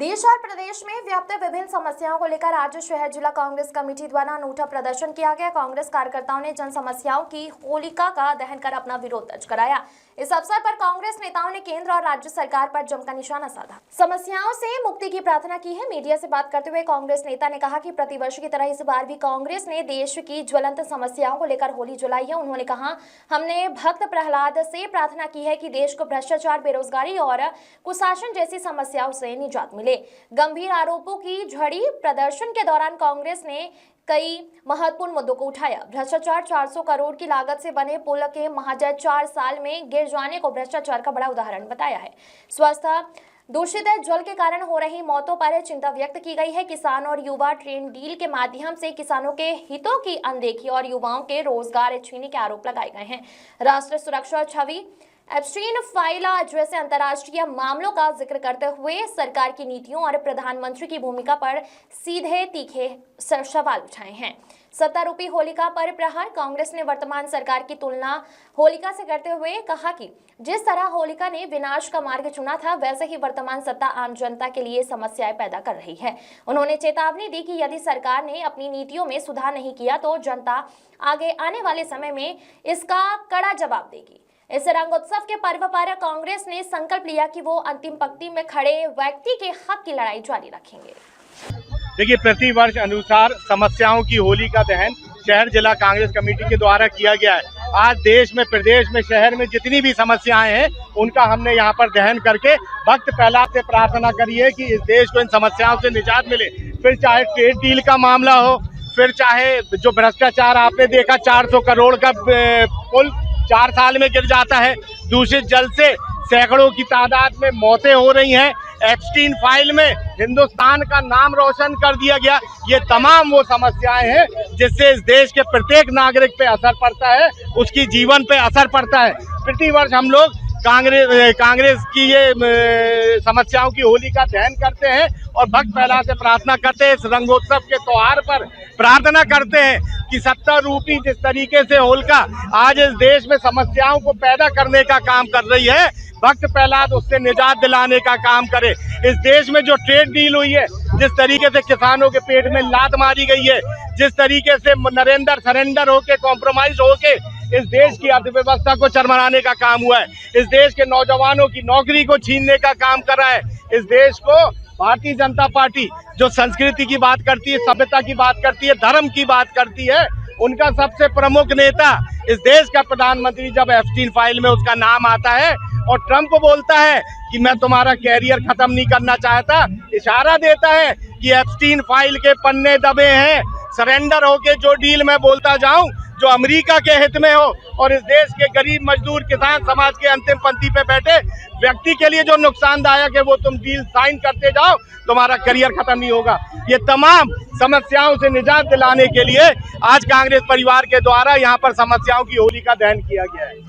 देश और प्रदेश में व्याप्त विभिन्न समस्याओं को लेकर आज शहर जिला कांग्रेस कमेटी द्वारा अनूठा प्रदर्शन किया गया। कांग्रेस कार्यकर्ताओं ने जन समस्याओं की होलिका का दहन कर अपना विरोध दर्ज कराया। इस अवसर पर कांग्रेस नेताओं ने केंद्र और राज्य सरकार पर जमकर निशाना साधा, समस्याओं से मुक्ति की प्रार्थना की है। मीडिया से बात करते हुए कांग्रेस नेता ने कहा कि प्रतिवर्ष की तरह इस बार भी कांग्रेस ने देश की ज्वलंत समस्याओं को लेकर होली जलाई है। उन्होंने कहा, हमने भक्त प्रहलाद से प्रार्थना की है कि देश को भ्रष्टाचार, बेरोजगारी और कुशासन जैसी समस्याओं से निजात मिले। गंभीर आरोपों की झड़ी प्रदर्शन के दौरान कांग्रेस ने कई महत्वपूर्ण मुद्दों को उठाया। भ्रष्टाचार, 400 करोड़ की लागत से बने पुल के महज 4 साल में गिर जाने को भ्रष्टाचार का बड़ा उदाहरण बताया है। स्वास्थ्य, दूषित जल के कारण हो रही मौतों पर चिंता व्यक्त की गई है। किसान और युवा ट्रेड डील के माध्यम से किसानों के हितों की अनदेखी और युवाओं के रोजगार छीनने के आरोप लगाए गए हैं। राष्ट्रीय सुरक्षा छवि, एप्स्टीन फाइल जैसे अंतर्राष्ट्रीय मामलों का जिक्र करते हुए सरकार की नीतियों और प्रधानमंत्री की भूमिका पर सीधे तीखे सवाल उठाए हैं। सत्ता रूपी होलिका पर प्रहार, कांग्रेस ने वर्तमान सरकार की तुलना होलिका से करते हुए कहा कि जिस तरह होलिका ने विनाश का मार्ग चुना था, वैसे ही वर्तमान सत्ता आम जनता के लिए समस्याएं पैदा कर रही है। उन्होंने चेतावनी दी कि यदि सरकार ने अपनी नीतियों में सुधार नहीं किया तो जनता आगे आने वाले समय में इसका कड़ा जवाब देगी। इस रंगोत्सव के पर्व पर कांग्रेस ने संकल्प लिया कि वो अंतिम पंक्ति में खड़े व्यक्ति के हक की लड़ाई जारी रखेंगे। देखिए, प्रति वर्ष अनुसार समस्याओं की होली का दहन शहर जिला कांग्रेस कमेटी के द्वारा किया गया है। आज देश में, प्रदेश में, शहर में जितनी भी समस्याएं हैं उनका हमने यहाँ पर दहन करके भक्त प्रहलाद से प्रार्थना करी है कि इस देश को इन समस्याओं से निजात मिले। फिर चाहे ट्रेड डील का मामला हो, फिर चाहे जो भ्रष्टाचार आपने देखा, 400 करोड़ का पुल 4 साल में गिर जाता है, दूषित जल से सैकड़ों की तादाद में मौतें हो रही हैं, एप्स्टीन फाइल में हिंदुस्तान का नाम रोशन कर दिया गया। ये तमाम वो समस्याएं हैं जिससे इस देश के प्रत्येक नागरिक पे असर पड़ता है, उसकी जीवन पे असर पड़ता है। प्रति वर्ष हम लोग कांग्रेस की ये समस्याओं की होली का दहन करते हैं और भक्त प्रहलाद से प्रार्थना करते हैं। इस रंगोत्सव के त्योहार पर प्रार्थना करते हैं कि सत्ता रूपी जिस तरीके से होलिका आज इस देश में समस्याओं को पैदा करने का काम कर रही है, भक्त प्रहलाद उससे निजात दिलाने का काम करे। इस देश में जो ट्रेड डील हुई है, जिस तरीके से किसानों के पेट में लात मारी गई है, जिस तरीके से नरेंद्र सरेंडर होके, कॉम्प्रोमाइज होके इस देश की अर्थव्यवस्था को चरमराने का काम हुआ है, इस देश के नौजवानों की नौकरी को छीनने का काम कर रहा है। इस देश को भारतीय जनता पार्टी जो संस्कृति की बात करती है, सभ्यता की बात करती है, धर्म की बात करती है, उनका सबसे प्रमुख नेता इस देश का प्रधानमंत्री जब एप्स्टीन फाइल में उसका नाम आता है और ट्रंप बोलता है कि मैं तुम्हारा कैरियर खत्म नहीं करना चाहता, इशारा देता है कि एप्स्टीन फाइल के पन्ने दबे हैं, सरेंडर होके जो डील मैं बोलता जाऊं जो अमेरिका के हित में हो और इस देश के गरीब मजदूर किसान समाज के अंतिम पंक्ति पे बैठे व्यक्ति के लिए जो नुकसानदायक है वो तुम डील साइन करते जाओ, तुम्हारा करियर खत्म नहीं होगा। ये तमाम समस्याओं से निजात दिलाने के लिए आज कांग्रेस परिवार के द्वारा यहाँ पर समस्याओं की होली का दहन किया गया है।